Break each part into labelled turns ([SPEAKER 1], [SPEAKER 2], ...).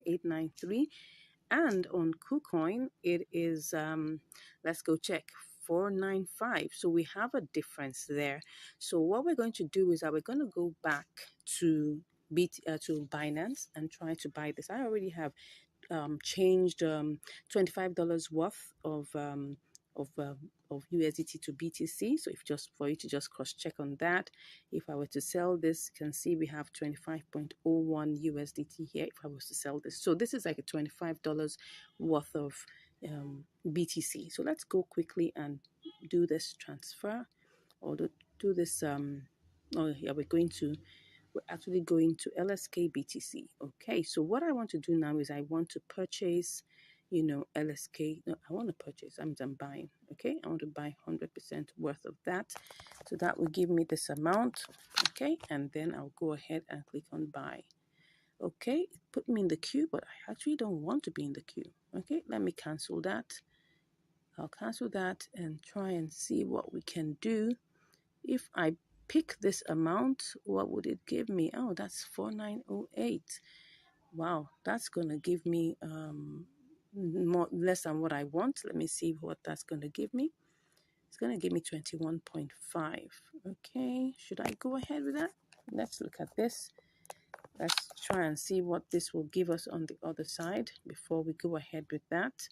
[SPEAKER 1] 893. And on KuCoin, it is, let's go check, 495. So we have a difference there. So what we're going to do is that we're going to go back to to Binance and try to buy this. I already have changed $25 worth of of USDT to BTC. So if just for you to just cross check on that, if I were to sell this, you can see we have 25.01 USDT here. If I was to sell this, so this is like a $25 worth of BTC. So let's go quickly and do this transfer, or do this. Oh yeah, we're actually going to LSK BTC. Okay, so what I want to do now is I want to purchase, LSK. No, I want to purchase. I'm buying. Okay, I want to buy 100% worth of that. So that will give me this amount. Okay, and then I'll go ahead and click on buy. Okay, it put me in the queue, but I actually don't want to be in the queue. Okay, let me cancel that. I'll cancel that and try and see what we can do. If I pick this amount, what would it give me? Oh, that's 4908. Wow, that's gonna give me less than what I want. Let me see what that's gonna give me. It's gonna give me 21.5. Okay, should I go ahead with that? Let's look at this. Let's try and see what this will give us on the other side before we go ahead with that.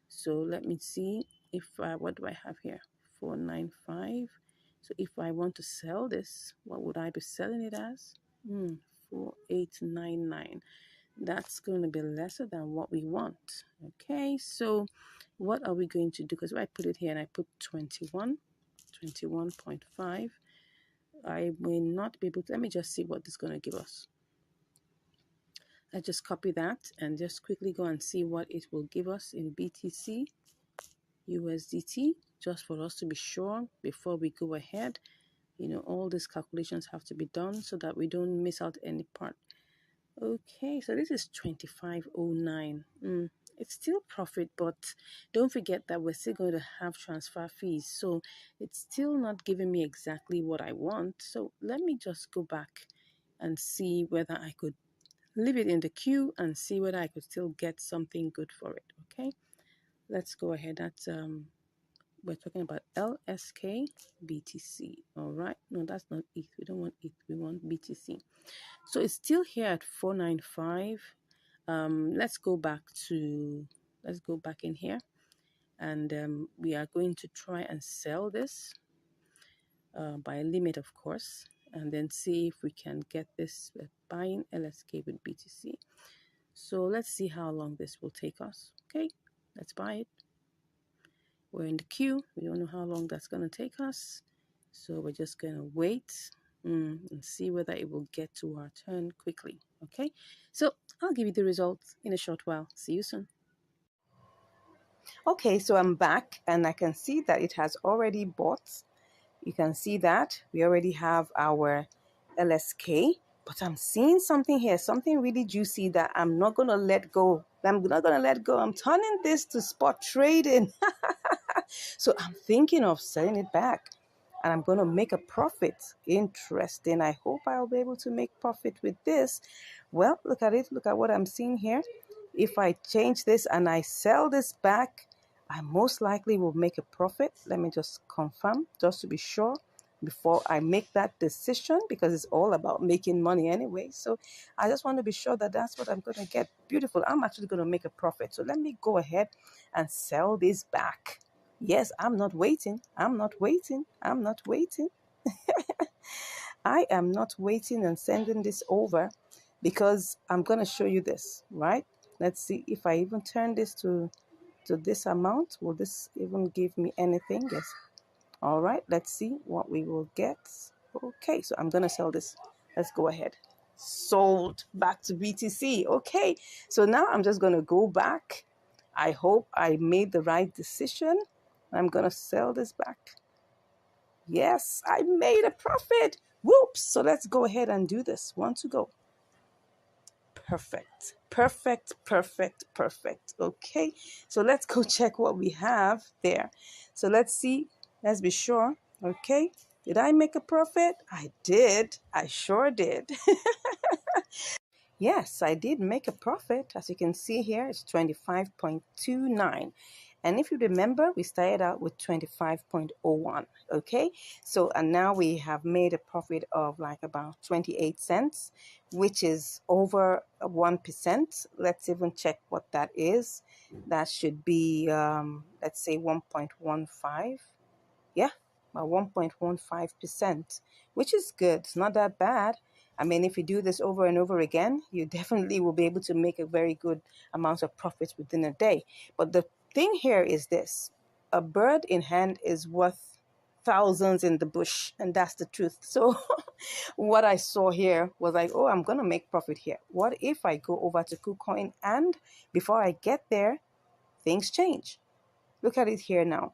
[SPEAKER 1] So let me see if what do I have here? 495. So if I want to sell this, what would I be selling it as? 4899. That's going to be lesser than what we want. Okay, so what are we going to do? Because if I put it here and I put 21.5, I may not be able to. Let me just see what this is going to give us. I just copy that and just quickly go and see what it will give us in BTC, USDT, just for us to be sure before we go ahead. All these calculations have to be done so that we don't miss out any part. Okay, so this is 2509. It's still profit, but don't forget that we're still going to have transfer fees. So it's still not giving me exactly what I want. So let me just go back and see whether I could leave it in the queue and see whether I could still get something good for it. Okay, let's go ahead. That's we're talking about LSK BTC. All right, no, that's not ETH. We don't want ETH, we want BTC. So it's still here at 495. Let's go back in here, and we are going to try and sell this by a limit, of course, and then see if we can get this buying LSK with BTC. So let's see how long this will take us. Okay, let's buy it. We're in the queue. We don't know how long that's going to take us. So we're just going to wait and see whether it will get to our turn quickly. Okay, so I'll give you the results in a short while. See you soon. Okay, so I'm back and I can see that it has already bought. You can see that we already have our LSK, but I'm seeing something here, something really juicy that I'm not going to let go. I'm not going to let go. I'm turning this to spot trading. So I'm thinking of selling it back and I'm going to make a profit. Interesting. I hope I'll be able to make profit with this. Well, look at it. Look at what I'm seeing here. If I change this and I sell this back, I most likely will make a profit. Let me just confirm just to be sure before I make that decision, because it's all about making money anyway. So I just want to be sure that that's what I'm going to get. Beautiful. I'm actually going to make a profit. So let me go ahead and sell this back. Yes, I'm not waiting. I'm not waiting. I'm not waiting. I am not waiting and sending this over because I'm going to show you this, right? Let's see if I even turn this to this amount. Will this even give me anything? Yes. All right, let's see what we will get. Okay, so I'm going to sell this. Let's go ahead. Sold back to BTC. Okay, so now I'm just going to go back. I hope I made the right decision. I'm going to sell this back. Yes, I made a profit. Whoops. So let's go ahead and do this. One to go. Perfect. Perfect, perfect, perfect. Okay, so let's go check what we have there. So let's see. Let's be sure. Okay, did I make a profit? I did. I sure did. yes, I did make a profit. As you can see here, it's 25.29. And if you remember, we started out with 25.01. Okay, so and now we have made a profit of like about 28 cents, which is over 1%. Let's even check what that is. That should be, let's say 1.15. Yeah, about 1.15%, which is good. It's not that bad. I mean, if you do this over and over again, you definitely will be able to make a very good amount of profits within a day. But the thing here is this: a bird in hand is worth thousands in the bush, and that's the truth. So what I saw here was like, oh, I'm gonna make profit here. What if I go over to KuCoin and before I get there, things change? Look at it here now.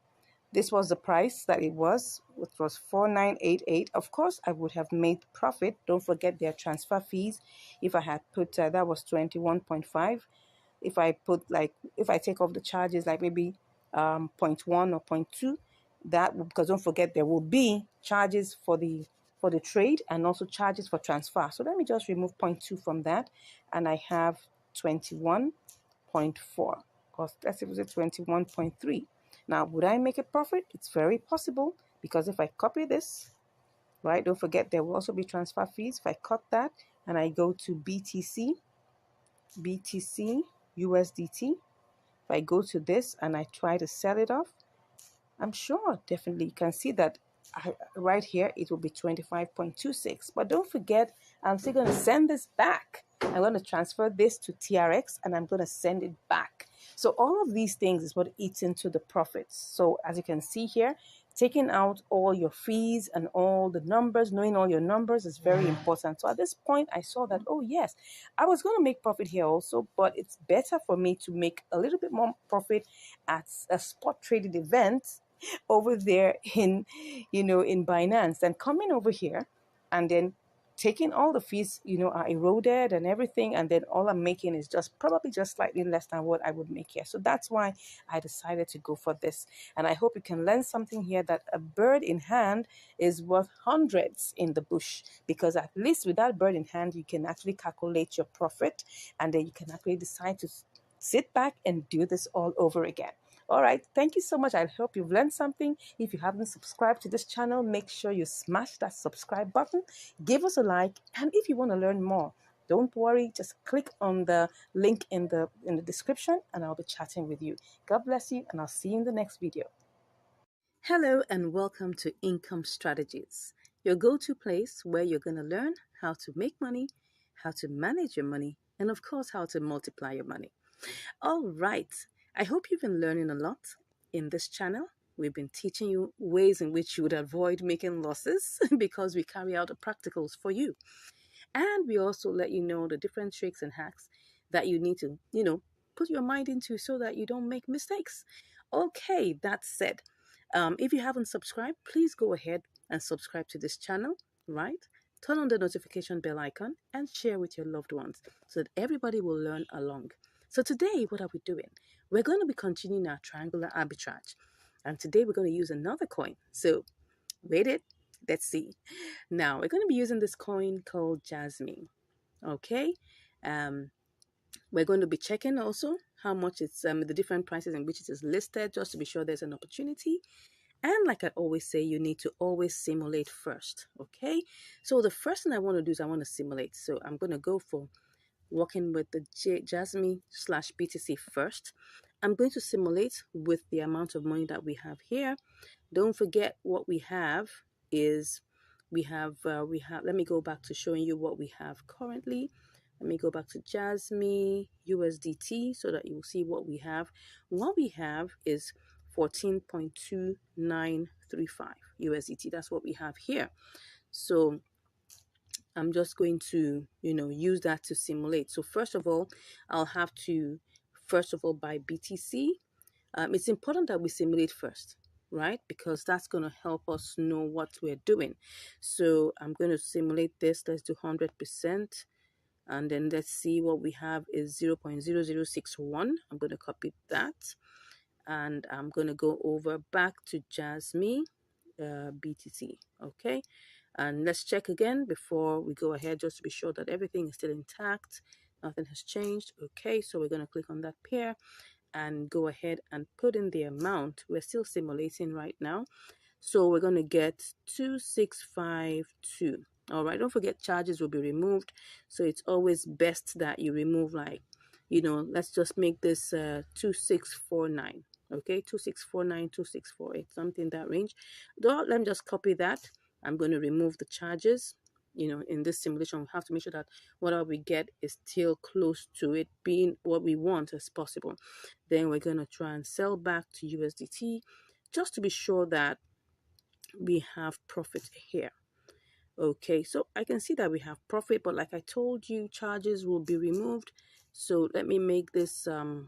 [SPEAKER 1] This was the price that it was, which was 4988. Of course, I would have made profit. Don't forget their transfer fees. If I had put that was 21.5. If I put like, if I take off the charges like maybe 0.1 or 0.2, that because don't forget there will be charges for the trade and also charges for transfer. So let me just remove 0.2 from that, and I have 21.4. Because let's say it was 21.3. Now, would I make a profit? It's very possible, because if I copy this, right, don't forget there will also be transfer fees. If I cut that and I go to BTC, USDT, if I go to this and I try to sell it off, I'm sure definitely you can see that right here it will be 25.26. But don't forget, I'm still going to send this back. I'm going to transfer this to TRX and I'm going to send it back. So all of these things is what eats into the profits. So as you can see here, taking out all your fees and all the numbers, knowing all your numbers is very important. So at this point, I saw that, oh yes, I was going to make profit here also, but it's better for me to make a little bit more profit at a spot traded event over there in, in Binance, and coming over here and then taking all the fees, are eroded and everything, and then all I'm making is probably just slightly less than what I would make here. So that's why I decided to go for this. And I hope you can learn something here, that a bird in hand is worth hundreds in the bush, because at least with that bird in hand, you can actually calculate your profit, and then you can actually decide to sit back and do this all over again. All right, thank you so much. I hope you've learned something. If you haven't subscribed to this channel, make sure you smash that subscribe button, give us a like, and if you want to learn more, don't worry, just click on the link in the description and I'll be chatting with you. God bless you, and I'll see you in the next video. Hello and welcome to Income Strategies, your go-to place where you're going to learn how to make money, how to manage your money, and of course, how to multiply your money. All right. I hope you've been learning a lot in this channel. We've been teaching you ways in which you would avoid making losses because we carry out the practicals for you. And we also let you know the different tricks and hacks that you need to, put your mind into so that you don't make mistakes. Okay, that said, if you haven't subscribed, please go ahead and subscribe to this channel, right? Turn on the notification bell icon and share with your loved ones so that everybody will learn along. So today, what are we doing? We're going to be continuing our triangular arbitrage. And today we're going to use another coin. So wait it. Let's see. Now we're going to be using this coin called Jasmine. Okay. We're going to be checking also how much it's the different prices in which it is listed, just to be sure there's an opportunity. And like I always say, you need to always simulate first. Okay. So the first thing I want to do is I want to simulate. So I'm going to go for working with the Jasmine/BTC first. I'm going to simulate with the amount of money that we have here. Don't forget what we have is we have let me go back to showing you what we have currently. Let me go back to Jasmine USDT so that you will see what we have. What we have is 14.2935 USDT. That's what we have here. So I'm just going to, use that to simulate. So first of all, I'll have to, buy BTC. It's important that we simulate first, right? Because that's going to help us know what we're doing. So I'm going to simulate this. Let's do 100%. And then let's see what we have is 0.0061. I'm going to copy that. And I'm going to go over back to Jasmine BTC. Okay. And let's check again before we go ahead, just to be sure that everything is still intact. Nothing has changed. Okay, so we're going to click on that pair and go ahead and put in the amount. We're still simulating right now. So we're going to get 2652. All right, don't forget charges will be removed. So it's always best that you remove, like, let's just make this 2649. Okay, 2649, 2648, something in that range. Let me just copy that. I'm going to remove the charges. In this simulation, we have to make sure that whatever we get is still close to it being what we want as possible. Then we're going to try and sell back to USDT just to be sure that we have profit here. Okay, so I can see that we have profit, but like I told you, charges will be removed. So let me make this 4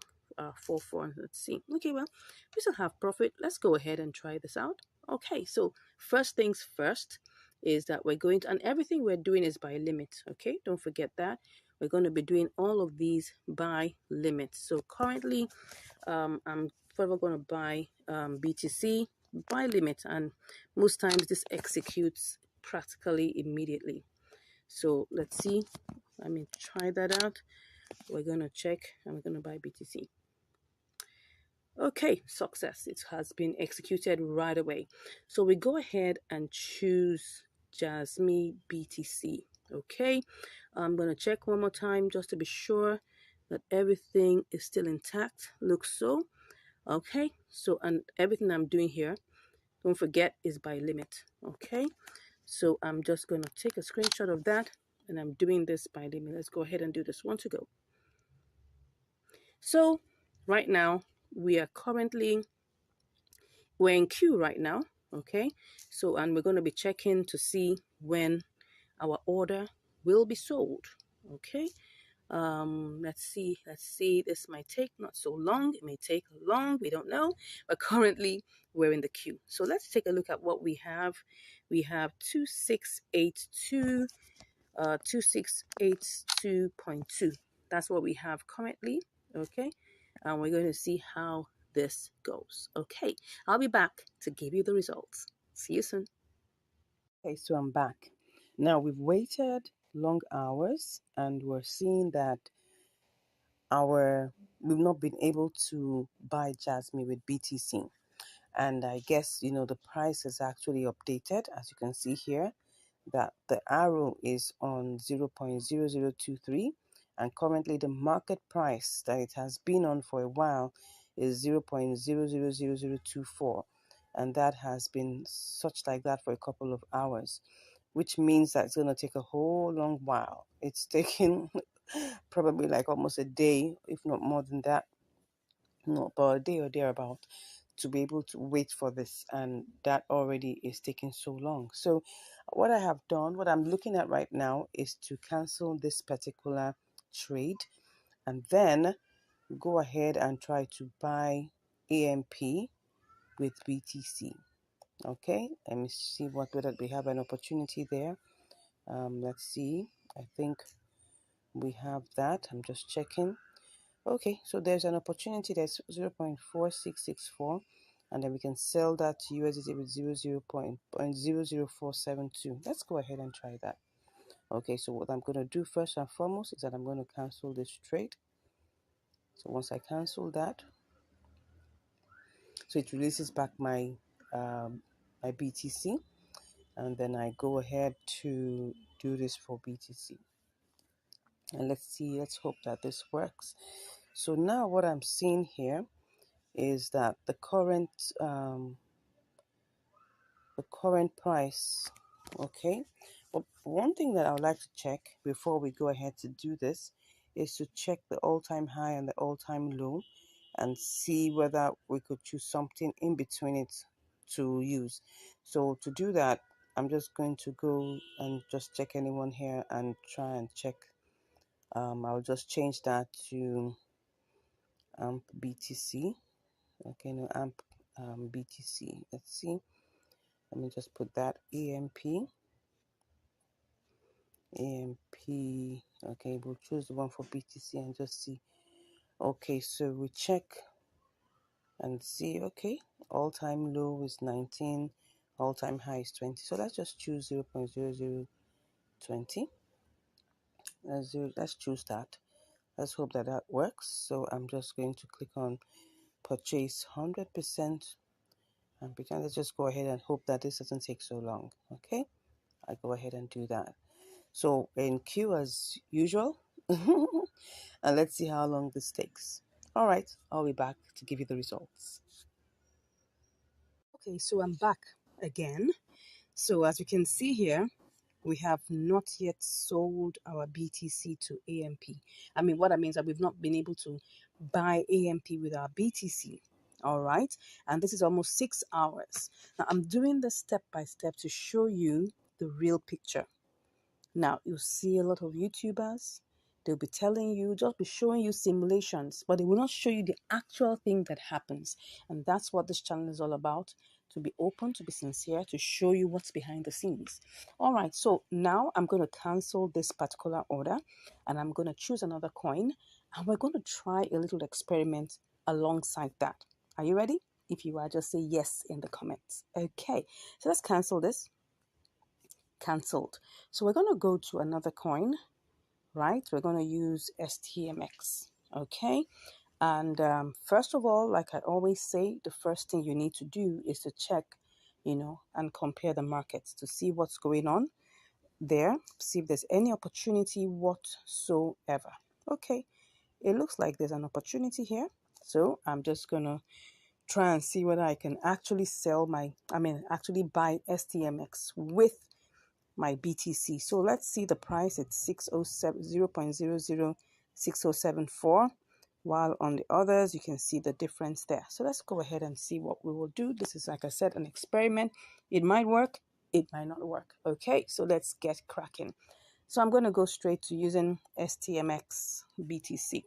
[SPEAKER 1] let's see. Okay, well, we still have profit. Let's go ahead and try this out. Okay, so first things first is that we're going to, and everything we're doing is by limit. Okay, don't forget that. We're going to be doing all of these by limit. So currently I'm forever going to buy BTC by limit, and most times this executes practically immediately. So let's see. Let me try that out. We're going to check and we're going to buy BTC. Okay, success. It has been executed right away. So we go ahead and choose Jasmine BTC. Okay, I'm going to check one more time just to be sure that everything is still intact. Looks so. Okay, so, and everything I'm doing here, don't forget, is by limit. Okay, so I'm just going to take a screenshot of that, and I'm doing this by limit. Let's go ahead and do this one to go. So right now we're in queue right now. Okay, so, and we're going to be checking to see when our order will be sold. Okay, let's see, this might take not so long, it may take long, we don't know, but currently we're in the queue. So let's take a look at what we have. We have 2682 2682.2. That's what we have currently. Okay, and we're going to see how this goes. Okay, I'll be back to give you the results. See you soon. Okay, so I'm back. Now we've waited long hours and we're seeing that we've not been able to buy Jasmine with BTC. And I guess, the price is actually updated, as you can see here, that the arrow is on 0.0023, and currently the market price that it has been on for a while is 0.000024, and that has been such like that for a couple of hours, which means that it's going to take a whole long while. It's taking probably like almost a day, if not more than that, not about a day or thereabout, to be able to wait for this, and that already is taking so long. So what I have done, what I'm looking at right now, is to cancel this particular trade and then go ahead and try to buy AMP with BTC. Okay, let me see whether we have an opportunity there. Let's see. I think we have that. I'm just checking. Okay, so there's an opportunity that's 0.4664, and then we can sell that to USDT with 0.00472. Let's go ahead and try that. Okay, so what I'm going to do first and foremost is that I'm going to cancel this trade. So once I cancel that, so it releases back my my BTC, and then I go ahead to do this for BTC. And let's hope that this works. So now what I'm seeing here is that the current price. Okay, but one thing that I would like to check before we go ahead to do this is to check the all-time high and the all-time low and see whether we could choose something in between it to use. So to do that, I'm just going to go and just check anyone here and try and check. I'll just change that to BTC. Okay, no, BTC. Let's see. Let me just put that AMP. Okay, we'll choose the one for BTC and just see. Okay, so we check and see. Okay, all-time low is 19, all-time high is 20. So let's just choose 0.0020. Let's choose that. Let's hope that that works. So I'm just going to click on purchase 100% and pretend. Let's just go ahead and hope that this doesn't take so long. Okay, I go ahead and do that. So in queue as usual, and let's see how long this takes. All right, I'll be back to give you the results. Okay, so I'm back again. So as you can see here, we have not yet sold our BTC to AMP. I mean, what that means that we've not been able to buy AMP with our BTC. All right, and this is almost 6 hours. Now I'm doing this step by step to show you the real picture. Now, you'll see a lot of YouTubers, they'll be telling you, just be showing you simulations, but they will not show you the actual thing that happens. And that's what this channel is all about, to be open, to be sincere, to show you what's behind the scenes. All right, so now I'm going to cancel this particular order and I'm going to choose another coin and we're going to try a little experiment alongside that. Are you ready? If you are, just say yes in the comments. Okay, so let's cancel this. Cancelled. So we're going to go to another coin, right? We're going to use STMX. Okay, and first of all, like I always say, the first thing you need to do is to check, and compare the markets to see what's going on there, see if there's any opportunity whatsoever. Okay, it looks like there's an opportunity here, so I'm just gonna try and see whether I can actually actually buy STMX with my BTC. So let's see the price. It's 607 0.006074, while on the others you can see the difference there. So let's go ahead and see what we will do. This is, like I said, an experiment. It might work, it might not work. Okay, so let's get cracking. So I'm going to go straight to using STMX BTC.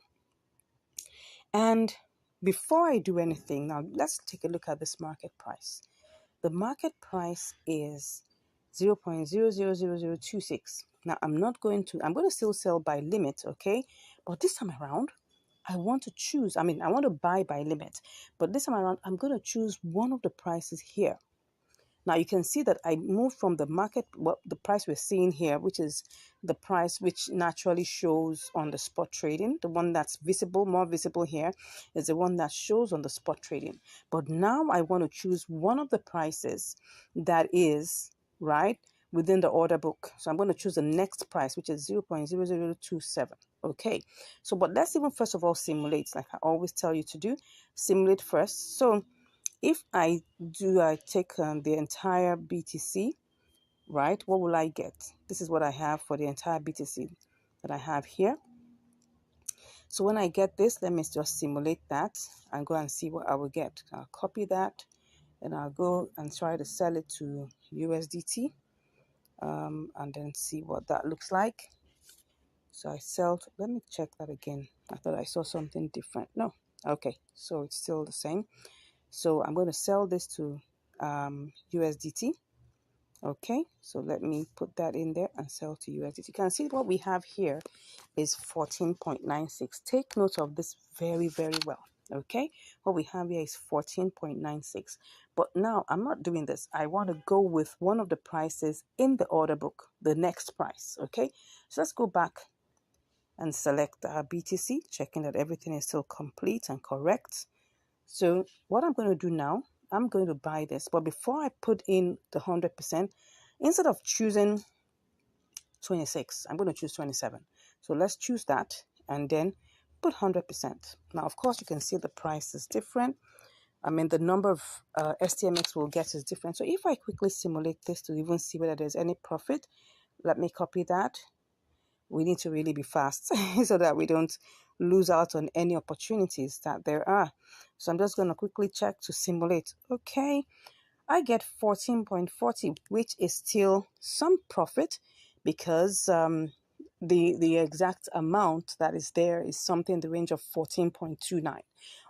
[SPEAKER 1] And before I do anything, now let's take a look at this market price. The market price is 0.000026. Now I'm going to still sell by limit, okay? But this time around, I want to choose, I want to buy by limit. But this time around, I'm going to choose one of the prices here. Now you can see that I moved from the market, the price we're seeing here, which is the price which naturally shows on the spot trading. The one that's visible, more visible here, is the one that shows on the spot trading. But now I want to choose one of the prices that is, right, within the order book. So I'm going to choose the next price, which is 0.0027. Okay, so but let's even first of all simulate, like I always tell you to do. Simulate first. So if I take the entire BTC, right, what will I get? This is what I have for the entire BTC that I have here. So when I get this, let me just simulate that and go and see what I will get. I'll copy that and I'll go and try to sell it to USDT and then see what that looks like. So I sell, let me check that again. I thought I saw something different. No, okay, so it's still the same. So I'm going to sell this to USDT. Okay, so let me put that in there and sell to USDT. You can see what we have here is 14.96. Take note of this very, very well. Okay, what we have here is 14.96. But now I'm not doing this. I want to go with one of the prices in the order book, the next price. Okay, so let's go back and select our BTC, checking that everything is still complete and correct. So what I'm going to do now, I'm going to buy this. But before I put in the 100%, instead of choosing 26, I'm going to choose 27. So let's choose that and then put 100%. Now, of course, you can see the price is different. The number of STMX we'll get is different. So if I quickly simulate this to even see whether there's any profit, let me copy that. We need to really be fast so that we don't lose out on any opportunities that there are. So I'm just going to quickly check to simulate. Okay, I get 14.40, which is still some profit because the exact amount that is there is something in the range of 14.29.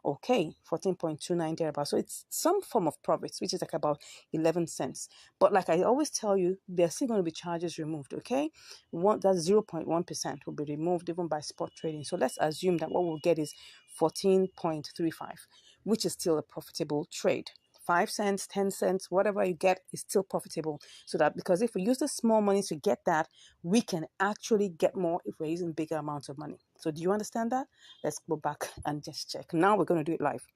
[SPEAKER 1] Okay, 14.29 thereabouts. So it's some form of profits, which is like about 11 cents. But like I always tell you, there's still going to be charges removed. Okay, that 0.1% will be removed even by spot trading. So let's assume that what we'll get is 14.35, which is still a profitable trade 5 cents, 10 cents, whatever you get is still profitable. So that, because if we use the small money to get that, we can actually get more if we're using bigger amounts of money. So do you understand that? Let's go back and just check. Now we're going to do it live.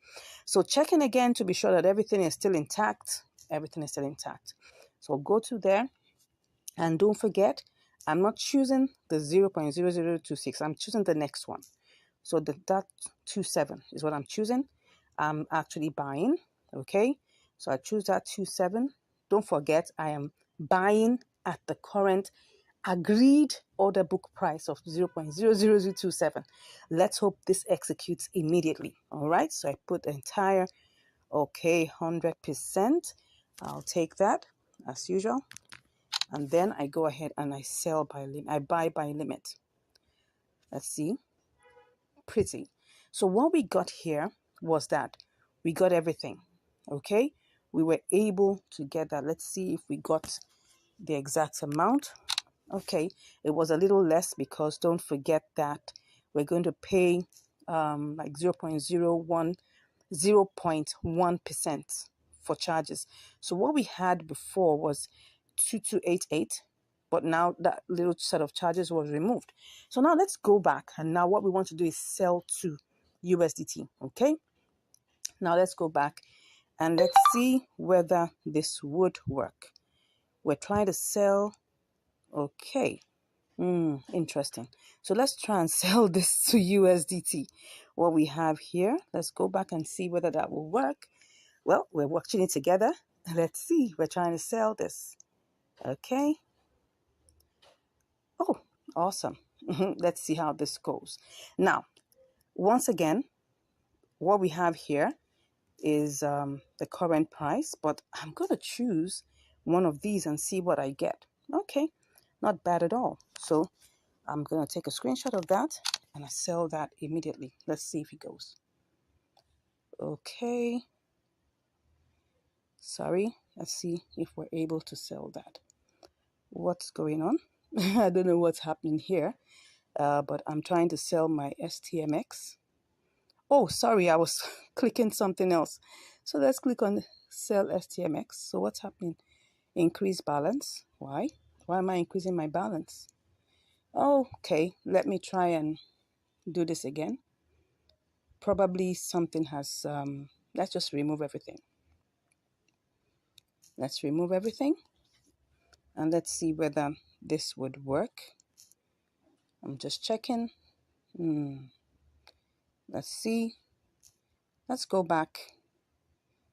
[SPEAKER 1] So checking again to be sure that everything is still intact. Everything is still intact. So go to there, and don't forget, I'm not choosing the 0.0026. I'm choosing the next one. So that 27 is what I'm choosing. I'm actually buying. Okay. So I choose that 27. Don't forget, I am buying at the current agreed order book price of 0.00027. Let's hope this executes immediately. All right. So I put the entire, okay, 100%. I'll take that as usual. And then I go ahead and I sell by limit. I buy by limit. Let's see. Pretty. So what we got here was that we got everything. Okay. We were able to get that. Let's see if we got the exact amount. Okay. It was a little less because don't forget that we're going to pay like 0.1% for charges. So what we had before was 2288, but now that little set of charges was removed. So now let's go back, and now what we want to do is sell to USDT. Okay, now let's go back and let's see whether this would work. We're trying to sell. Okay. Interesting. So let's try and sell this to USDT. What we have here, let's go back and see whether that will work. Well, we're watching it together. Let's see. We're trying to sell this. Okay. Oh, awesome. Let's see how this goes. Now, once again, what we have here is the current price, but I'm going to choose one of these and see what I get. Okay, not bad at all. So I'm going to take a screenshot of that and I sell that immediately. Let's see if it goes. Okay. Sorry. Let's see if we're able to sell that. What's going on? I don't know what's happening here, but I'm trying to sell my STMX. Oh, sorry, I was clicking something else. So let's click on sell STMX. So what's happening? Increase balance. Why? Why am I increasing my balance? Oh, okay, let me try and do this again. Probably something has, let's just remove everything. Let's remove everything. And let's see whether this would work. I'm just checking. Let's see. Let's go back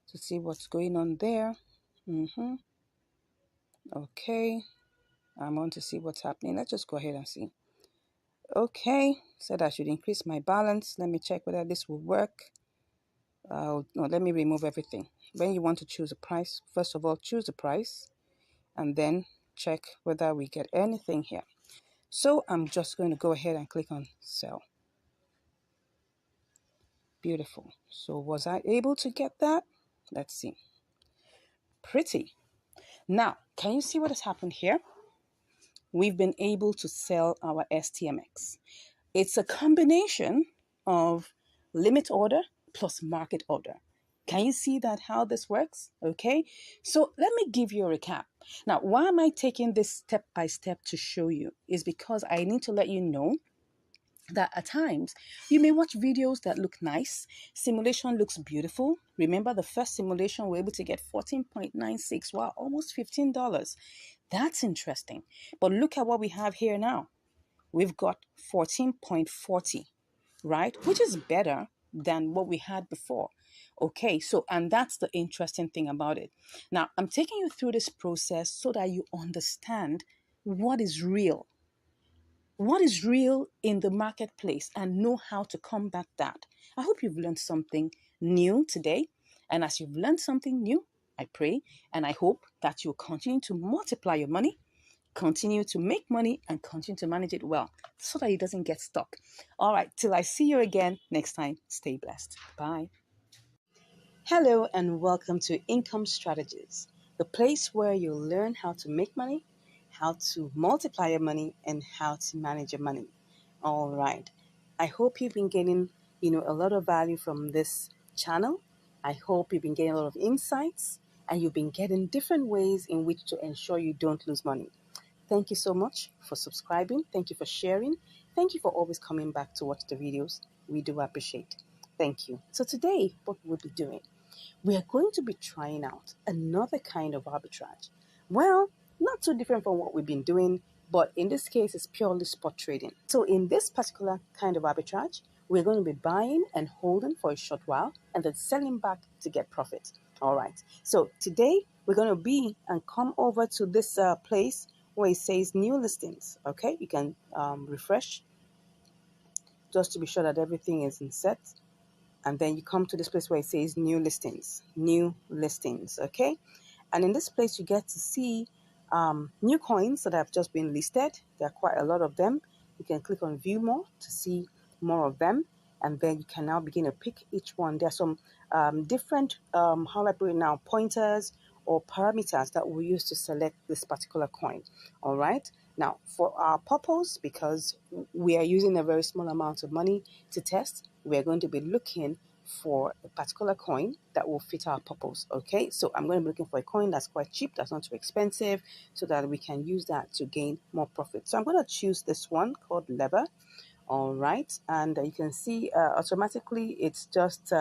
[SPEAKER 1] to see what's going on there. Okay. I want to see what's happening. Let's just go ahead and see. Okay. Said I should increase my balance. Let me check whether this will work. No, let me remove everything. When you want to choose a price, first of all, choose the price and then check whether we get anything here. So I'm just going to go ahead and click on sell. Beautiful. So was I able to get that? Let's see. Pretty. Now, can you see what has happened here? We've been able to sell our STMX. It's a combination of limit order plus market order. Can you see that how this works? Okay, so let me give you a recap. Now, why am I taking this step by step to show you? Is because I need to let you know that at times you may watch videos that look nice. Simulation looks beautiful. Remember the first simulation, we're able to get 14.96. Wow, almost $15. That's interesting. But look at what we have here now. We've got 14.40, right? Which is better than what we had before. Okay, so, and that's the interesting thing about it. Now, I'm taking you through this process so that you understand what is real. What is real in the marketplace and know how to combat that. I hope you've learned something new today. And as you've learned something new, I pray and I hope that you'll continue to multiply your money, continue to make money, and continue to manage it well so that it doesn't get stuck. All right, till I see you again next time, stay blessed. Bye. Hello and welcome to Income Strategies, the place where you'll learn how to make money, how to multiply your money, and how to manage your money. All right. I hope you've been getting, a lot of value from this channel. I hope you've been getting a lot of insights and you've been getting different ways in which to ensure you don't lose money. Thank you so much for subscribing. Thank you for sharing. Thank you for always coming back to watch the videos. We do appreciate. Thank you. So today, what we'll be doing, we are going to be trying out another kind of arbitrage. Well, not too different from what we've been doing, but in this case, it's purely spot trading. So in this particular kind of arbitrage, we're going to be buying and holding for a short while and then selling back to get profit. All right. So today, we're going to be and come over to this place where it says new listings. Okay, you can refresh just to be sure that everything is in set. And then you come to this place where it says new listings, okay? And in this place, you get to see new coins that have just been listed. There are quite a lot of them. You can click on view more to see more of them. And then you can now begin to pick each one. There are some different, how do I put it now, pointers or parameters that we use to select this particular coin. All right. Now, for our purpose, because we are using a very small amount of money to test, we are going to be looking for a particular coin that will fit our purpose. Okay, so I'm going to be looking for a coin that's quite cheap, that's not too expensive, so that we can use that to gain more profit. So I'm going to choose this one called lever. All right, and you can see automatically it's just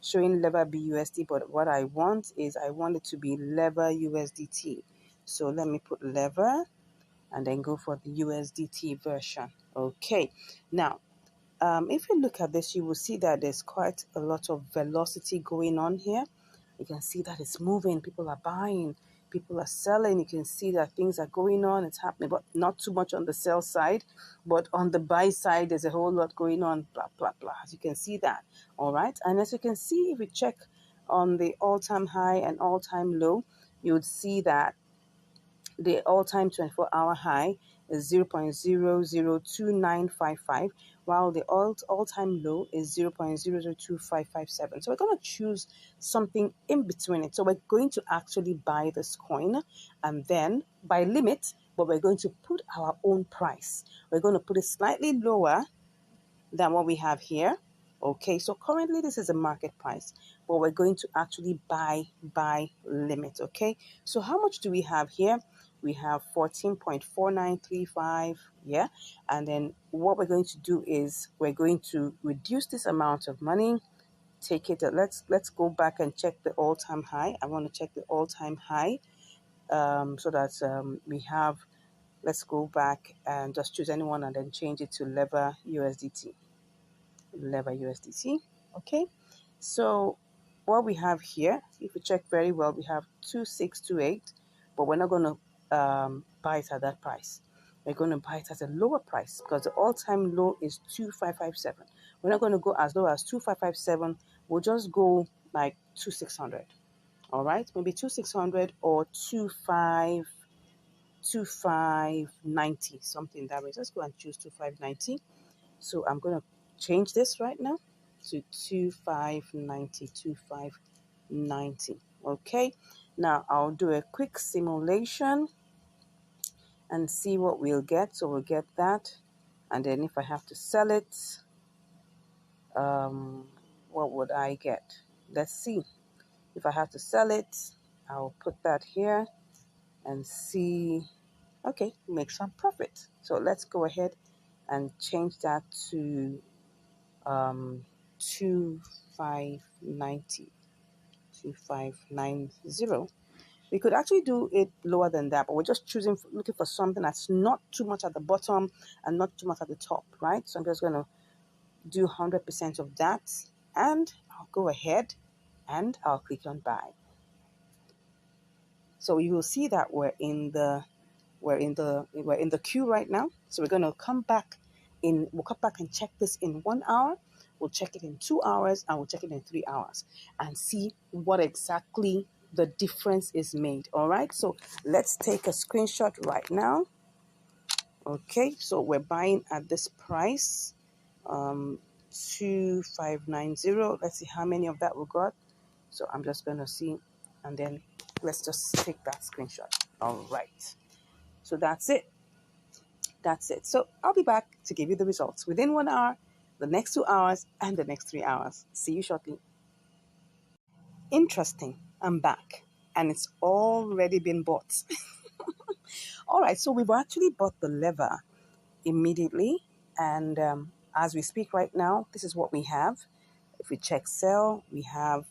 [SPEAKER 1] showing lever BUSD, but what I want is I want it to be lever USDT. So let me put lever and then go for the USDT version. Okay, now if you look at this, you will see that there's quite a lot of velocity going on here. You can see that it's moving. People are buying. People are selling. You can see that things are going on. It's happening, but not too much on the sell side. But on the buy side, there's a whole lot going on, blah, blah, blah. As you can see that. All right. And as you can see, if you check on the all-time high and all-time low, you would see that the all-time 24-hour high is 0.002955, while the all-time low is 0.002557. So we're going to choose something in between it. So we're going to actually buy this coin and then by limit, but we're going to put our own price. We're going to put it slightly lower than what we have here. Okay, so currently this is a market price, but we're going to actually buy by limit. Okay, so how much do we have here? We have 14.4935, yeah, and then what we're going to do is we're going to reduce this amount of money, take it, let's go back and check the all-time high. I want to check the all-time high so that we have, let's go back and just choose anyone and then change it to lever USDT. Okay, so what we have here, if you check very well, we have 2628, but we're not going to buy it at that price. We're going to buy it at a lower price because the all-time low is 2557. We're not going to go as low as 2557. We'll just go like 2600. All right, maybe 2600 or 2590, something that way. Let's go and choose 2590. So I'm going to change this right now to 2590. Okay, now I'll do a quick simulation and see what we'll get. So we'll get that, and then if I have to sell it, what would I get? Let's see. If I have to sell it, I'll put that here and see. Okay, make some profit. So let's go ahead and change that to 2590. We could actually do it lower than that, but we're just looking for something that's not too much at the bottom and not too much at the top, right? So I'm just going to do 100% of that, and I'll go ahead and I'll click on buy. So you will see that we're in the queue right now. So we're going to come back we'll come back and check this in 1 hour. We'll check it in 2 hours, and we'll check it in 3 hours and see what exactly the difference is made. All right, so let's take a screenshot right now. Okay, so we're buying at this price, 2590. Let's see how many of that we got. So I'm just going to see, and then let's just take that screenshot. All right, so that's it. So I'll be back to give you the results within 1 hour, the next 2 hours, and the next 3 hours. See you shortly. Interesting. I'm back and it's already been bought. All right, so we've actually bought the lever immediately. And as we speak right now, this is what we have. If we check sell, we have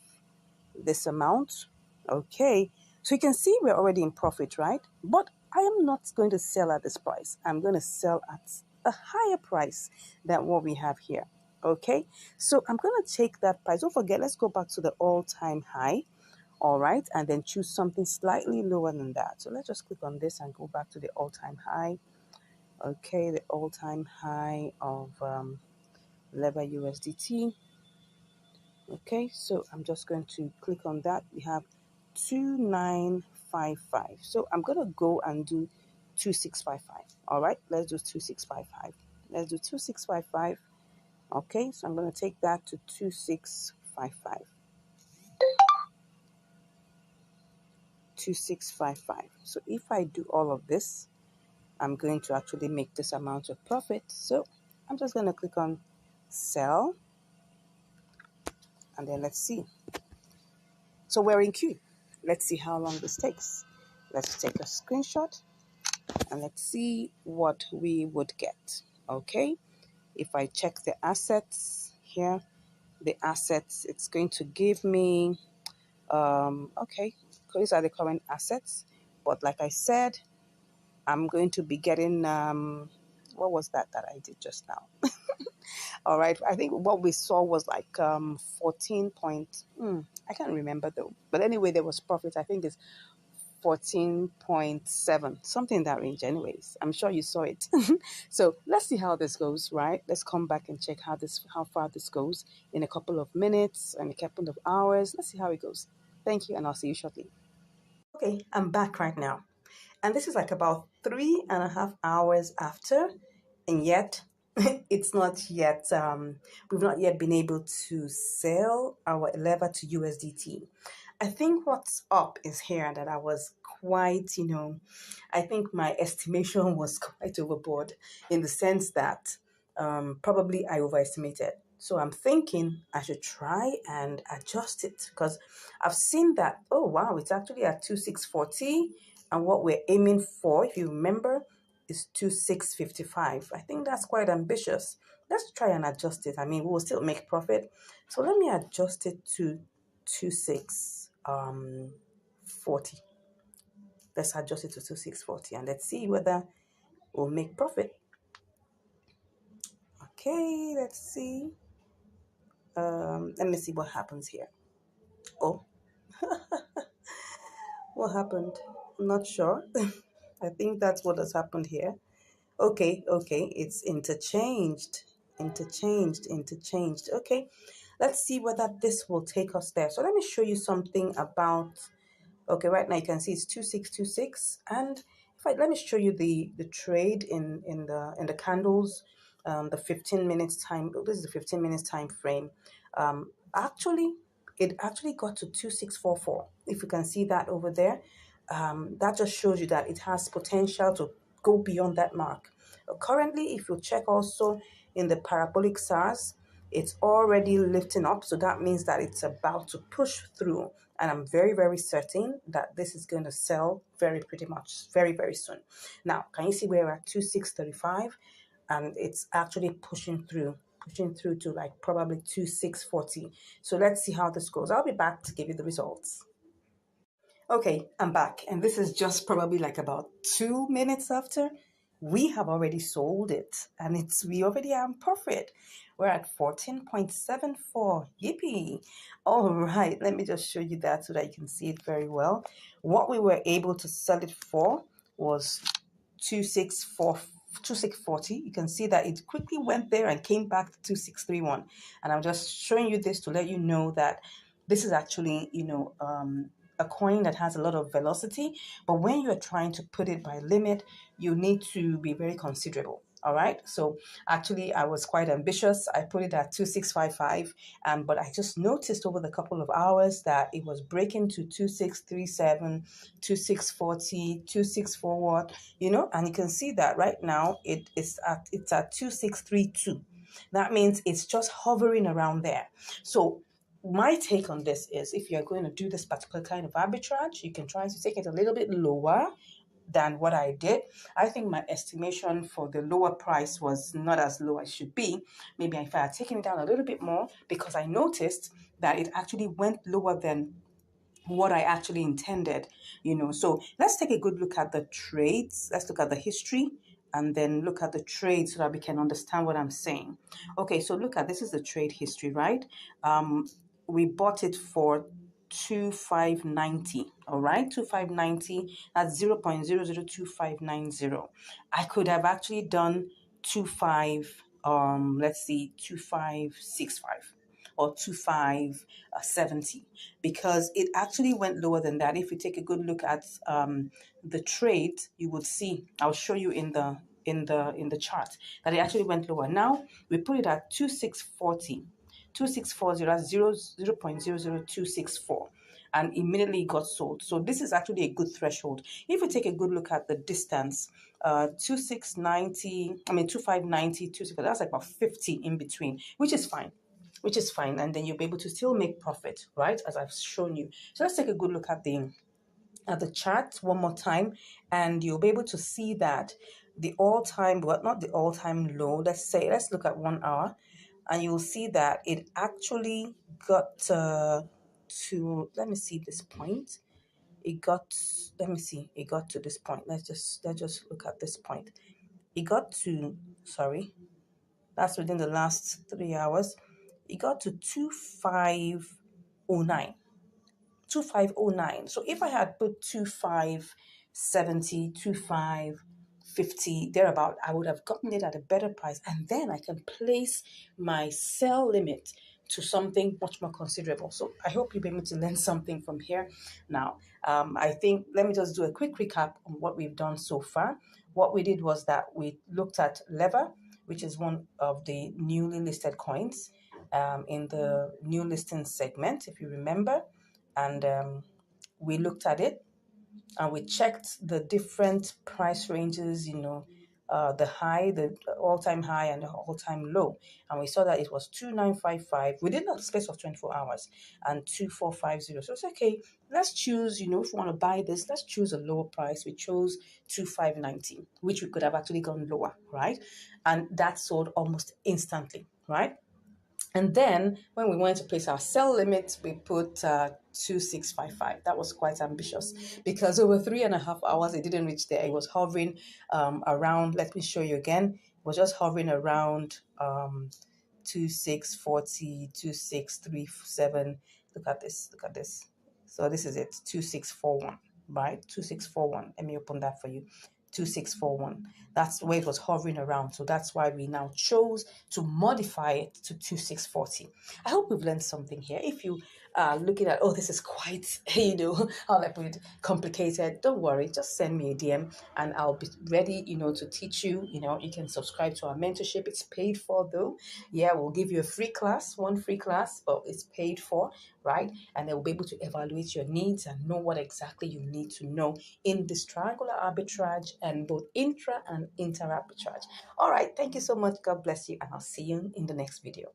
[SPEAKER 1] this amount. Okay, so you can see we're already in profit, right? But I am not going to sell at this price. I'm going to sell at a higher price than what we have here. Okay, so I'm going to take that price. Don't forget, let's go back to the all-time high. All right, and then choose something slightly lower than that. So let's just click on this and go back to the all-time high. Okay, the all-time high of lever USDT. Okay, so I'm just going to click on that. We have 2955. So I'm going to go and do 2655. All right, let's do 2655. Let's do 2655. Okay, so I'm going to take that to 2655. 2655. So if I do all of this, I'm going to actually make this amount of profit. So I'm just going to click on sell and then let's see. So we're in queue. Let's see how long this takes. Let's take a screenshot and let's see what we would get. Okay, if I check the assets here, the assets, it's going to give me, okay, these are the current assets. But like I said, I'm going to be getting, what was that I did just now? All right, I think what we saw was like 14 point, I can't remember though. But anyway, there was profit. I think it's 14.7, something in that range anyways. I'm sure you saw it. So let's see how this goes, right? Let's come back and check how far this goes in a couple of minutes and a couple of hours. Let's see how it goes. Thank you, and I'll see you shortly. Okay, I'm back right now. And this is like about 3.5 hours after, and yet it's not yet, we've not yet been able to sell our lever to USDT. I think what's up is here that I was quite, I think my estimation was quite overboard in the sense that probably I overestimated. So I'm thinking I should try and adjust it because I've seen that, oh wow, it's actually at 2640 and what we're aiming for, if you remember, is 2655. I think that's quite ambitious. Let's try and adjust it. I mean, we'll still make profit. So let me adjust it to 2640. Let's adjust it to 2640 and let's see whether we'll make profit. Okay, let's see. Let me see what happens here. Oh, what happened? I'm not sure. I think that's what has happened here. Okay, it's interchanged. Okay, let's see whether this will take us there. So let me show you something about, okay, right now you can see it's 2626, and let me show you the trade in the candles, the 15 minutes time. This is the 15 minutes time frame. Actually, it actually got to 2644. If you can see that over there, that just shows you that it has potential to go beyond that mark. Currently, if you check also in the parabolic SARS, it's already lifting up. So that means that it's about to push through. And I'm very, very certain that this is going to sell pretty much very, very soon. Now, can you see where we're at 2635? And it's actually pushing through to like probably 2640. So let's see how this goes. I'll be back to give you the results. Okay, I'm back, and this is just probably like about 2 minutes after. We have already sold it, and we already are in profit. We're at 14.74. Yippee! All right, let me just show you that so that you can see it very well. What we were able to sell it for was 2640. You can see that it quickly went there and came back to 2631. And I'm just showing you this to let you know that this is actually, a coin that has a lot of velocity, but when you're trying to put it by limit, you need to be very considerable. All right. So actually, I was quite ambitious. I put it at 2655, but I just noticed over the couple of hours that it was breaking to 2637, 2640, 2641. And you can see that right now it's at 2632. That means it's just hovering around there. So my take on this is, if you're going to do this particular kind of arbitrage, you can try to take it a little bit lower than what I did. I think my estimation for the lower price was not as low as it should be. Maybe if I had taken it down a little bit more, because I noticed that it actually went lower than what I actually intended, So let's take a good look at the trades. Let's look at the history and then look at the trade so that we can understand what I'm saying. Okay, so look at, this is the trade history, right? We bought it for 2590, all right? 2590, that's 0.002590. I could have actually done 2565 or 2570, because it actually went lower than that. If you take a good look at the trade, you would see, I'll show you in the chart, that it actually went lower. Now we put it at 2640, 2640, that's 0.00264, and immediately got sold. So this is actually a good threshold. If you take a good look at the distance, 2590, 26, that's like about 50 in between, which is fine. And then you'll be able to still make profit, right, as I've shown you. So let's take a good look at the chart one more time, and you'll be able to see that the all-time, well, not the all-time low, let's look at 1 hour, and you'll see that it actually got to, let me see this point. It got to this point. Let's just look at this point. It got to, that's within the last 3 hours. It got to 2509. 2509. So if I had put 2570, 2550, thereabout, I would have gotten it at a better price. And then I can place my sell limit to something much more considerable. So I hope you'll be able to learn something from here. Now, I think, let me just do a quick recap on what we've done so far. What we did was that we looked at Lever, which is one of the newly listed coins in the new listing segment, if you remember. And we looked at it and we checked the different price ranges, the high, the all-time high and the all-time low. And we saw that it was 2955 within a space of 24 hours and 2450. So it's okay. Let's choose, if we want to buy this, let's choose a lower price. We chose 2590, which we could have actually gone lower, right? And that sold almost instantly, right? And then when we wanted to place our sell limit, we put 2655. That was quite ambitious, because over 3.5 hours, it didn't reach there. It was hovering around, let me show you again. It was just hovering around 2640, 2637. Look at this. So this is it, 2641, right? 2641. Let me open that for you. 2641. That's where it was hovering around. So that's why we now chose to modify it to 2640. I hope we've learned something here. If you are looking at, this is quite, how I put it, complicated, don't worry. Just send me a DM and I'll be ready, to teach you. You can subscribe to our mentorship. It's paid for though. Yeah, we'll give you a free class, one free class, but it's paid for, right? And they'll be able to evaluate your needs and know what exactly you need to know in this triangular arbitrage and both intra and inter arbitrage. All right, thank you so much. God bless you, and I'll see you in the next video.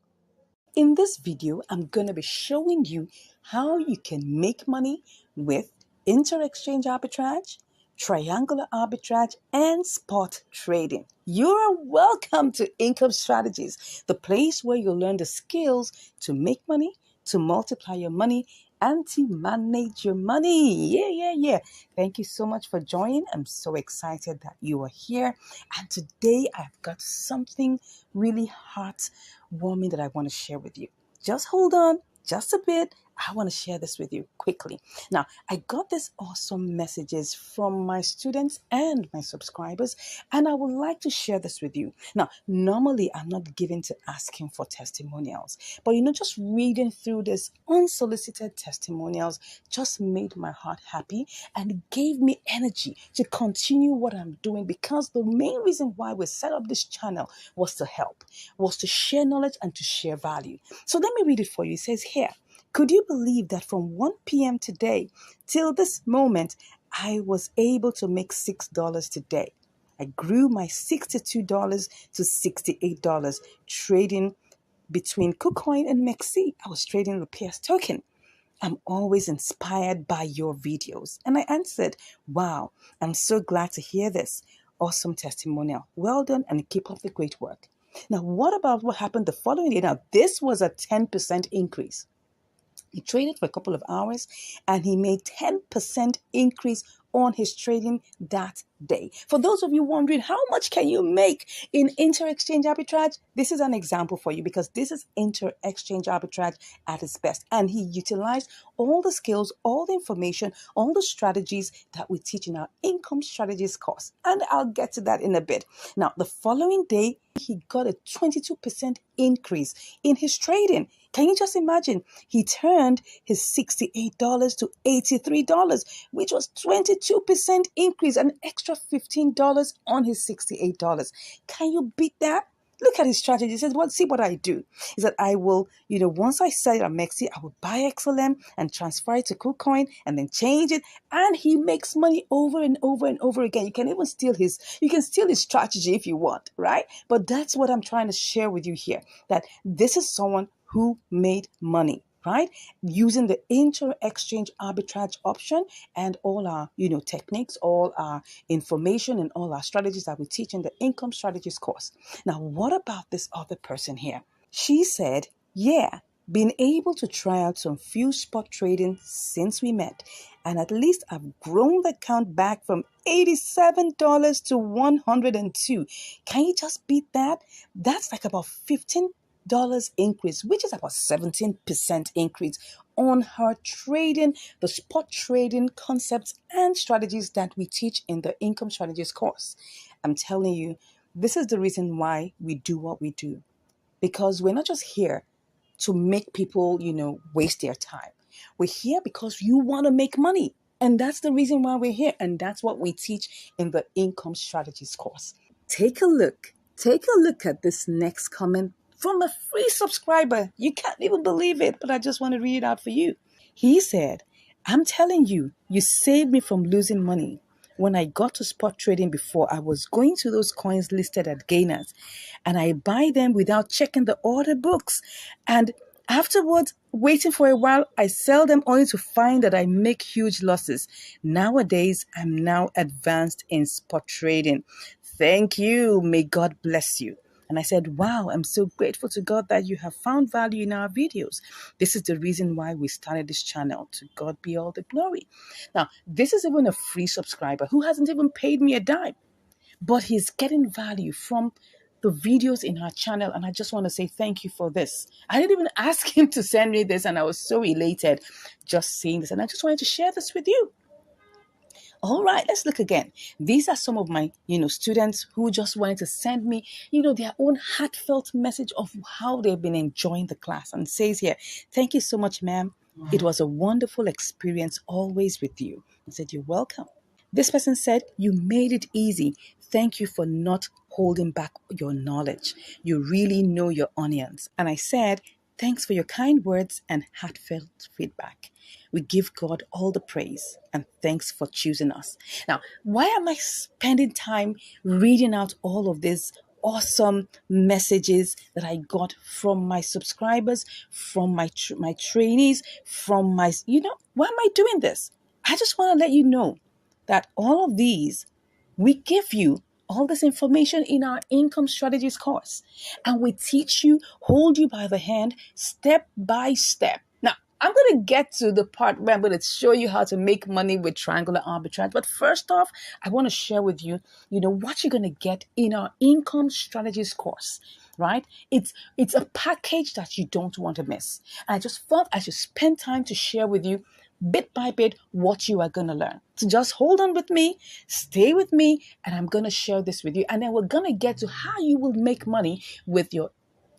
[SPEAKER 1] In this video, I'm going to be showing you how you can make money with inter-exchange arbitrage, triangular arbitrage, and spot trading. You're welcome to Income Strategies, the place where you'll learn the skills to make money, to multiply your money, and to manage your money. Yeah. Thank you so much for joining. I'm so excited that you are here. And today I've got something really heartwarming that I want to share with you. Just hold on just a bit. I want to share this with you quickly. Now, I got these awesome messages from my students and my subscribers, and I would like to share this with you. Now, normally I'm not given to asking for testimonials, but just reading through this unsolicited testimonials just made my heart happy and gave me energy to continue what I'm doing, because the main reason why we set up this channel was to help, was to share knowledge and to share value. So let me read it for you. It says here, could you believe that from 1 p.m. today till this moment, I was able to make $6 today? I grew my $62 to $68 trading between KuCoin and MEXC, I was trading the PS token. I'm always inspired by your videos. And I answered, wow, I'm so glad to hear this. Awesome testimonial. Well done and keep up the great work. Now, what about what happened the following day? Now, this was a 10% increase. He traded for a couple of hours and he made 10% increase on his trading that day. For those of you wondering, how much can you make in inter-exchange arbitrage? This is an example for you because this is inter-exchange arbitrage at its best. And he utilized all the skills, all the information, all the strategies that we teach in our income strategies course. And I'll get to that in a bit. Now, the following day, he got a 22% increase in his trading. Can you just imagine? He turned his $68 to $83, which was 22% increase, an extra $15 on his $68. Can you beat that? Look at his strategy. He says, well, see what I do is that I will, once I sell it at MEXC, I will buy XLM and transfer it to KuCoin and then change it. And he makes money over and over and over again. You can even steal his strategy if you want, right? But that's what I'm trying to share with you here, that this is someone who made money, right? Using the inter-exchange arbitrage option and all our, techniques, all our information and all our strategies that we teach in the income strategies course. Now, what about this other person here? She said, yeah, been able to try out some few spot trading since we met. And at least I've grown the account back from $87 to $102. Can you just beat that? That's like about $15 increase, which is about 17% increase on her trading, the spot trading concepts and strategies that we teach in the income strategies course. I'm telling you, this is the reason why we do what we do, because we're not just here to make people, waste their time. We're here because you want to make money. And that's the reason why we're here. And that's what we teach in the income strategies course. Take a look at this next comment from a free subscriber. You can't even believe it, but I just want to read it out for you. He said, I'm telling you, you saved me from losing money. When I got to spot trading before, I was going to those coins listed at gainers and I buy them without checking the order books. And afterwards, waiting for a while, I sell them only to find that I make huge losses. Nowadays, I'm now advanced in spot trading. Thank you. May God bless you. And I said, wow, I'm so grateful to God that you have found value in our videos. This is the reason why we started this channel. To God be all the glory. Now, this is even a free subscriber who hasn't even paid me a dime, but he's getting value from the videos in our channel. And I just want to say thank you for this. I didn't even ask him to send me this, and I was so elated just seeing this. And I just wanted to share this with you. All right, let's look again. These are some of my, students who just wanted to send me, their own heartfelt message of how they've been enjoying the class. And says here, thank you so much, ma'am. It was a wonderful experience always with you. I said, you're welcome. This person said, you made it easy. Thank you for not holding back your knowledge. You really know your onions. And I said, thanks for your kind words and heartfelt feedback. We give God all the praise and thanks for choosing us. Now, why am I spending time reading out all of these awesome messages that I got from my subscribers, from my trainees, from my, why am I doing this? I just want to let you know that all of these, we give you all this information in our income strategies course. And we teach you, hold you by the hand, step by step. Now, I'm going to get to the part where I'm going to show you how to make money with triangular arbitrage. But first off, I want to share with you, what you're going to get in our income strategies course, right? It's a package that you don't want to miss. And I just thought I should spend time to share with you bit by bit what you are going to learn. So just hold on with me, stay with me, and I'm going to share this with you. And then we're going to get to how you will make money with your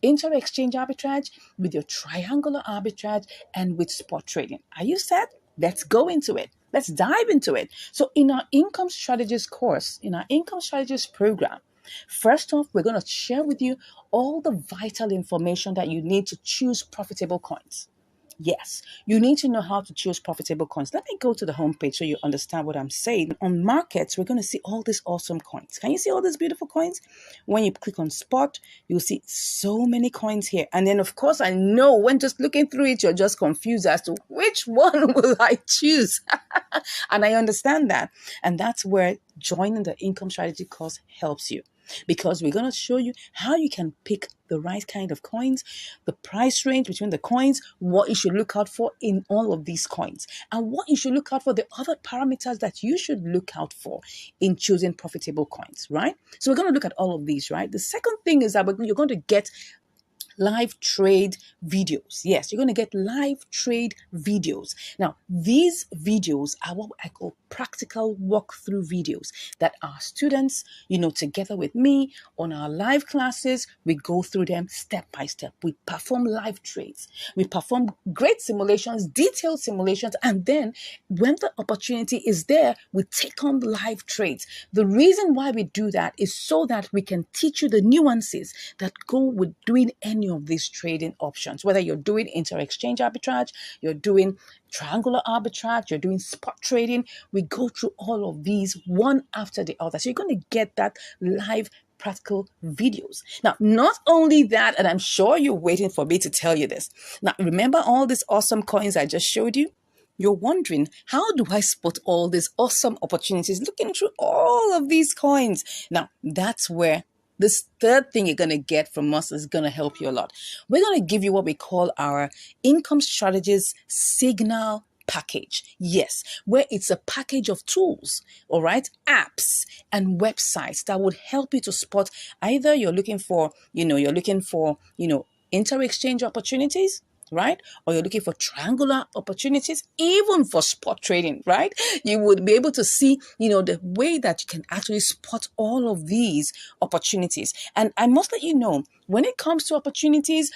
[SPEAKER 1] inter-exchange arbitrage, with your triangular arbitrage, and with spot trading. Are you set? Let's go into it. Let's dive into it. So in our income strategies course, in our income strategies program, first off, we're going to share with you all the vital information that you need to choose profitable coins. Yes, you need to know how to choose profitable coins. Let me go to the homepage so you understand what I'm saying. On markets, we're going to see all these awesome coins. Can you see all these beautiful coins? When you click on spot, you'll see so many coins here. And then, of course, I know when just looking through it, you're just confused as to which one will I choose. And I understand that. And that's where joining the income strategy course helps you, because we're going to show you how you can pick the right kind of coins, the price range between the coins, what you should look out for in all of these coins, and what you should look out for, the other parameters that you should look out for in choosing profitable coins, right? So we're going to look at all of these, right? The second thing is that you're going to get live trade videos. Yes, you're going to get live trade videos. Now, these videos are what I call practical walkthrough videos that our students, together with me on our live classes, we go through them step by step. We perform live trades. We perform great simulations, detailed simulations, and then when the opportunity is there, we take on live trades. The reason why we do that is so that we can teach you the nuances that go with doing any of these trading options, whether you're doing inter-exchange arbitrage, you're doing triangular arbitrage, you're doing spot trading. We go through all of these one after the other. So you're going to get that live practical videos. Now, not only that, and I'm sure you're waiting for me to tell you this. Now, remember all these awesome coins I just showed you? You're wondering, how do I spot all these awesome opportunities looking through all of these coins? Now, that's where this third thing you're going to get from us is going to help you a lot. We're going to give you what we call our income strategies signal package. Yes, where it's a package of tools, all right, apps and websites that would help you to spot either you're looking for inter-exchange opportunities, right? Or you're looking for triangular opportunities, even for spot trading, right? You would be able to see, the way that you can actually spot all of these opportunities. And I must let you know, when it comes to opportunities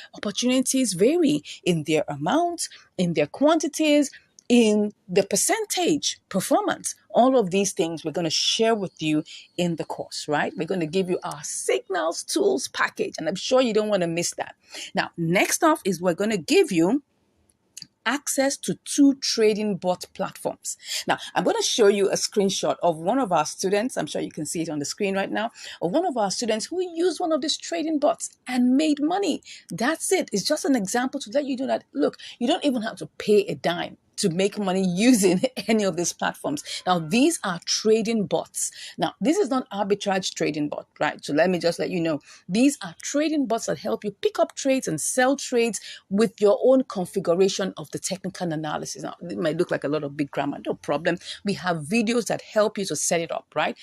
[SPEAKER 1] vary in their amount, in their quantities, in the percentage performance. All of these things we're going to share with you in the course, right? We're going to give you our signals tools package, and I'm sure you don't want to miss that. Now, next off is we're going to give you access to 2 trading bot platforms. Now, I'm going to show you a screenshot of one of our students. I'm sure you can see it on the screen right now, of one of our students who used one of these trading bots and made money. That's it. It's just an example to let you know that, look, you don't even have to pay a dime to make money using any of these platforms. Now, these are trading bots. Now, this is not arbitrage trading bot, right? So let me just let you know, these are trading bots that help you pick up trades and sell trades with your own configuration of the technical analysis. Now, it might look like a lot of big grammar, no problem. We have videos that help you to set it up, right?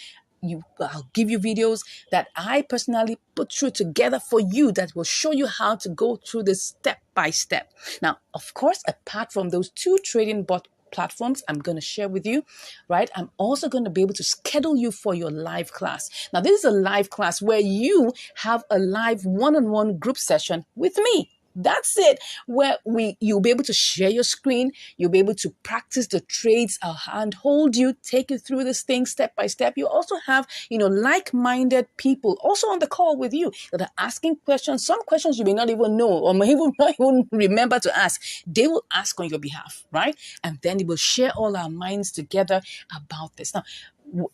[SPEAKER 1] I'll give you videos that I personally put through together for you that will show you how to go through this step by step. Now, of course, apart from those 2 trading bot platforms I'm going to share with you, right? I'm also going to be able to schedule you for your live class. Now, this is a live class where you have a live one-on-one group session with me. That's it, where you'll be able to share your screen, you'll be able to practice the trades. I'll handhold you, take you through this thing step by step. You also have, like-minded people also on the call with you that are asking questions. Some questions you may not even know or may even not even remember to ask. They will ask on your behalf, right? And then they will share all our minds together about this. Now,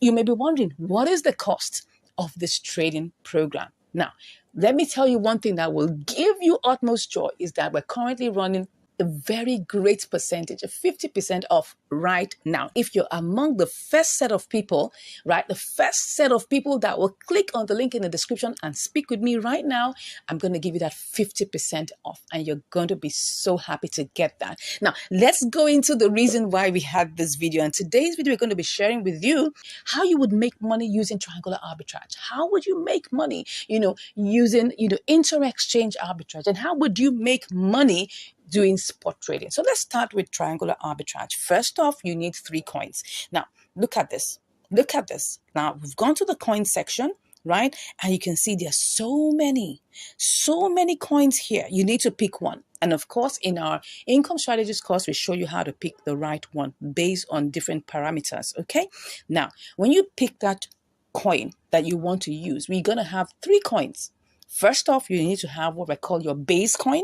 [SPEAKER 1] you may be wondering, what is the cost of this trading program? Now, let me tell you one thing that will give you utmost joy is that we're currently running a very great percentage, a 50% off right now. If you're among the first set of people, right, the first set of people that will click on the link in the description and speak with me right now, I'm going to give you that 50% off, and you're going to be so happy to get that. Now, let's go into the reason why we had this video. And today's video, we're going to be sharing with you how you would make money using triangular arbitrage. How would you make money, using, inter-exchange arbitrage? And how would you make money doing spot trading? So let's start with triangular arbitrage. First off, you need 3 coins. Now, look at this. Look at this. Now, we've gone to the coin section, right? And you can see there's so many coins here. You need to pick one. And of course, in our income strategies course, we show you how to pick the right one based on different parameters, okay? Now, when you pick that coin that you want to use, we're going to have 3 coins. First off, you need to have what I call your base coin.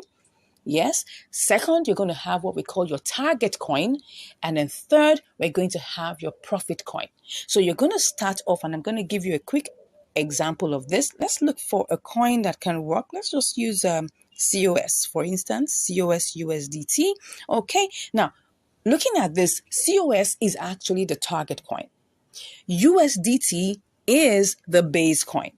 [SPEAKER 1] Yes. Second, you're going to have what we call your target coin. And then third, we're going to have your profit coin. So you're going to start off, and I'm going to give you a quick example of this. Let's look for a coin that can work. Let's just use COS, for instance, COS USDT. Okay. Now, looking at this, COS is actually the target coin. USDT is the base coin.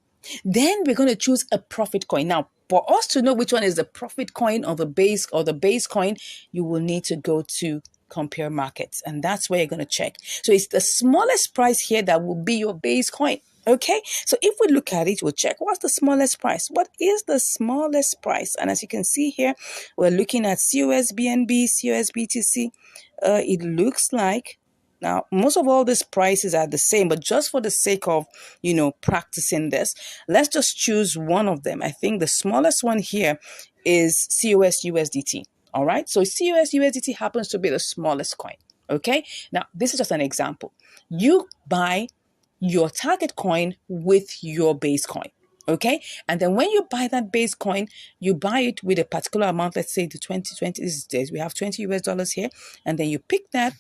[SPEAKER 1] Then we're going to choose a profit coin. Now, for us to know which one is the profit coin or the base coin, you will need to go to compare markets, and that's where you're going to check. So it's the smallest price here that will be your base coin. Okay, so if we look at it, we'll check what's the smallest price. What is the smallest price? And as you can see here, we're looking at COSBNB, COSBTC. It looks like, now, most of all these prices are the same, but just for the sake of, practicing this, let's just choose one of them. I think the smallest one here is COS USDT. All right. So COS USDT happens to be the smallest coin. Okay. Now, this is just an example. You buy your target coin with your base coin. Okay. And then when you buy that base coin, you buy it with a particular amount. Let's say the 2020 days, we have $20 here. And then you pick that.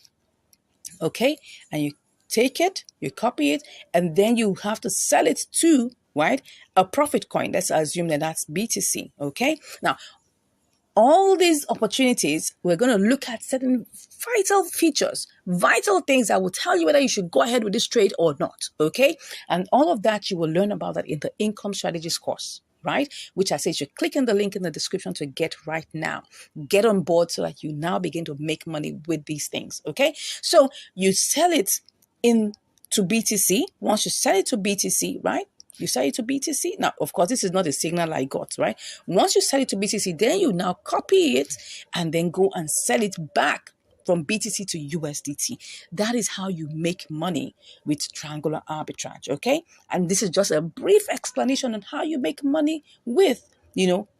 [SPEAKER 1] Okay. And you take it, you copy it, and then you have to sell it to, right, a profit coin. Let's assume that that's BTC. Okay. Now, all these opportunities, we're going to look at certain vital features, vital things that will tell you whether you should go ahead with this trade or not. Okay. And all of that, you will learn about that in the income strategies course, right? Which I say you should click on the link in the description to get right now. Get on board so that you now begin to make money with these things. Okay. So you sell it to BTC. Once you sell it to BTC, right? You sell it to BTC. Now, of course, this is not a signal I got, right? Once you sell it to BTC, then you now copy it and then go and sell it back from BTC to USDT. That is how you make money with triangular arbitrage, okay? And this is just a brief explanation on how you make money with,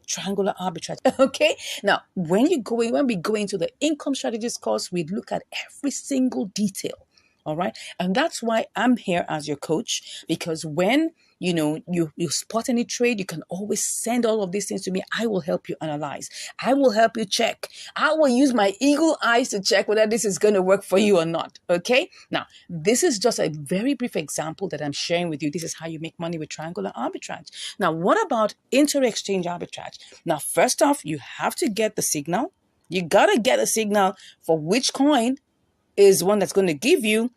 [SPEAKER 1] triangular arbitrage, okay? Now, when we go into the income strategies course, we look at every single detail. All right. And that's why I'm here as your coach, because when you spot any trade, you can always send all of these things to me. I will help you analyze. I will help you check. I will use my eagle eyes to check whether this is going to work for you or not. Okay. Now, this is just a very brief example that I'm sharing with you. This is how you make money with triangular arbitrage. Now, what about inter-exchange arbitrage? Now, first off, you have to get the signal. You got to get a signal for which coin is one that's going to give you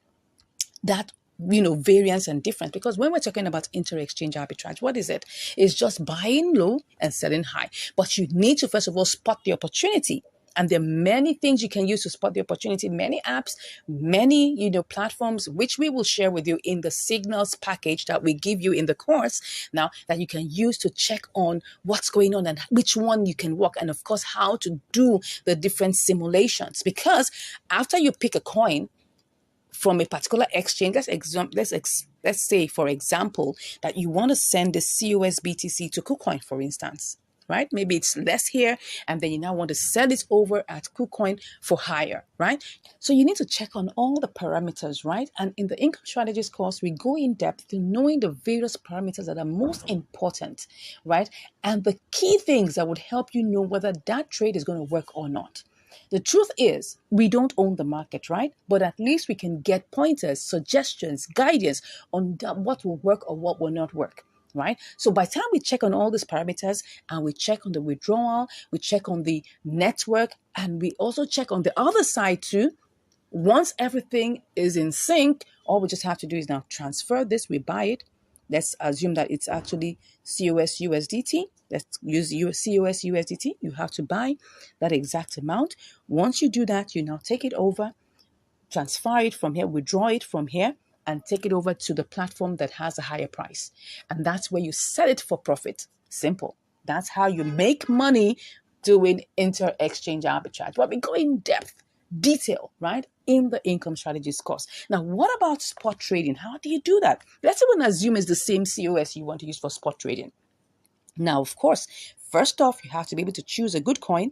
[SPEAKER 1] that variance and difference. Because when we're talking about inter-exchange arbitrage, what is it? It's just buying low and selling high. But you need to first of all spot the opportunity. And there are many things you can use to spot the opportunity, many apps, many, platforms, which we will share with you in the signals package that we give you in the course now, that you can use to check on what's going on and which one you can work, and of course, how to do the different simulations. Because after you pick a coin from a particular exchange, let's say, for example, that you want to send the COSBTC to KuCoin, for instance, right? Maybe it's less here, and then you now want to sell it over at KuCoin for higher, right? So you need to check on all the parameters, right? And in the income strategies course, we go in depth to knowing the various parameters that are most important, right? And the key things that would help you know whether that trade is going to work or not. The truth is, we don't own the market, right? But at least we can get pointers, suggestions, guidance on what will work or what will not work, right? So by the time we check on all these parameters, and we check on the withdrawal, we check on the network, and we also check on the other side too, once everything is in sync, all we just have to do is now transfer this, we buy it. Let's assume that it's actually COS USDT. Let's use COS USDT. You have to buy that exact amount. Once you do that, you now take it over, transfer it from here, withdraw it from here, and take it over to the platform that has a higher price. And that's where you sell it for profit. Simple. That's how you make money doing inter-exchange arbitrage. But we go in depth, detail, right, in the income strategies course. Now, what about spot trading? How do you do that? Let's even assume it's the same COS you want to use for spot trading. Now, of course, first off, you have to be able to choose a good coin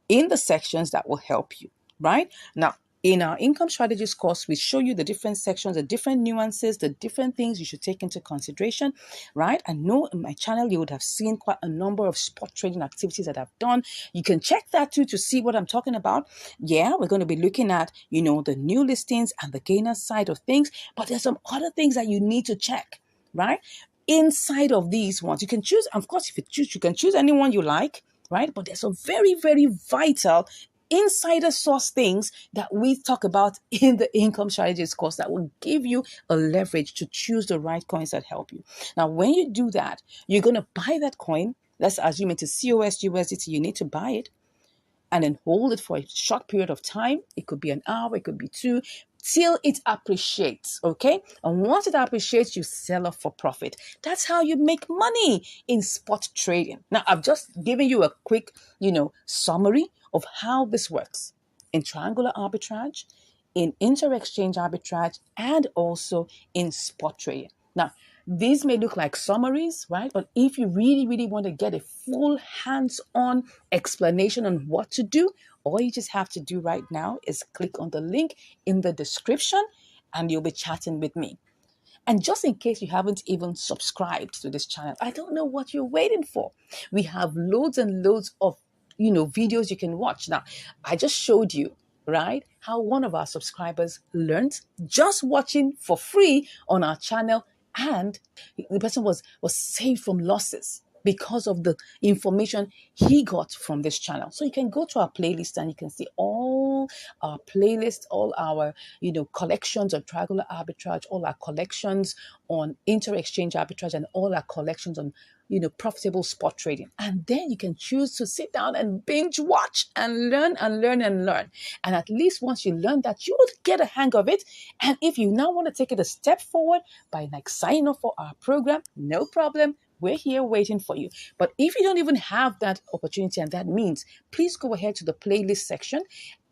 [SPEAKER 1] in the sections that will help you, right? Now, In our income strategies course, we show you the different sections, the different nuances, the different things you should take into consideration, right? I know in my channel, you would have seen quite a number of spot trading activities that I've done. You can check that too to see what I'm talking about. Yeah, we're going to be looking at, the new listings and the gainer side of things, but there's some other things that you need to check, right? Inside of these ones, you can choose, of course, if you choose, you can choose anyone you like, right? But there's some very, very vital insider source things that we talk about in the income strategies course that will give you a leverage to choose the right coins that help you. Now, when you do that, you're going to buy that coin. Let's assume it's a COS USDT. You need to buy it and then hold it for a short period of time. It could be an hour, it could be two, till it appreciates, okay? And once it appreciates, you sell off for profit. That's how you make money in spot trading. Now, I've just given you a quick, summary of how this works in triangular arbitrage, in inter-exchange arbitrage, and also in spot trading. Now, these may look like summaries, right? But if you really, really want to get a full hands-on explanation on what to do, all you just have to do right now is click on the link in the description and you'll be chatting with me. And just in case you haven't even subscribed to this channel, I don't know what you're waiting for. We have loads and loads of, videos you can watch. Now, I just showed you, right, how one of our subscribers learned just watching for free on our channel, and the person was saved from losses because of the information he got from this channel. So you can go to our playlist and you can see all our playlists, all our, collections on triangular arbitrage, all our collections on inter-exchange arbitrage, and all our collections on, profitable spot trading. And then you can choose to sit down and binge watch and learn and learn and learn. And at least once you learn that, you will get a hang of it. And if you now want to take it a step forward by signing up for our program, no problem. We're here waiting for you. But if you don't even have that opportunity and that means, please go ahead to the playlist section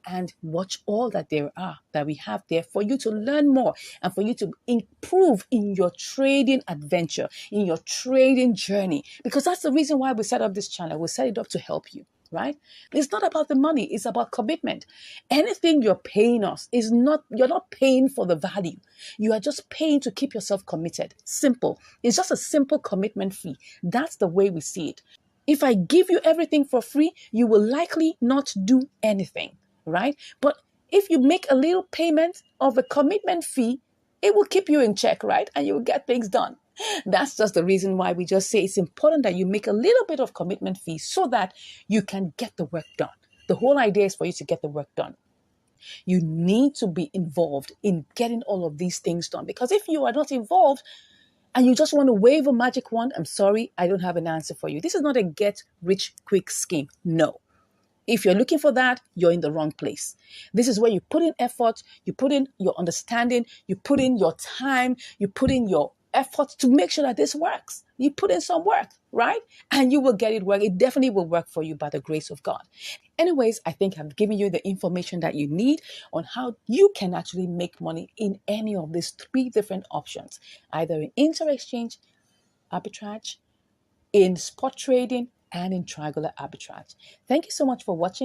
[SPEAKER 1] and watch all that we have there for you to learn more and for you to improve in your trading adventure, in your trading journey. Because that's the reason why we set up this channel. We set it up to help you. Right? It's not about the money. It's about commitment. Anything you're paying us you're not paying for the value. You are just paying to keep yourself committed. Simple. It's just a simple commitment fee. That's the way we see it. If I give you everything for free, you will likely not do anything, right? But if you make a little payment of a commitment fee, it will keep you in check, right? And you will get things done. That's just the reason why we just say it's important that you make a little bit of commitment fee so that you can get the work done. The whole idea is for you to get the work done. You need to be involved in getting all of these things done, because if you are not involved and you just want to wave a magic wand, I'm sorry, I don't have an answer for you. This is not a get rich quick scheme. No. If you're looking for that, you're in the wrong place. This is where you put in effort, you put in your understanding, you put in your time, you put in your effort to make sure that this works. You put in some work, right? And you will get it work. It definitely will work for you by the grace of God. Anyways, I think I've given you the information that you need on how you can actually make money in any of these three different options, either in inter-exchange arbitrage, in spot trading, and in triangular arbitrage. Thank you so much for watching.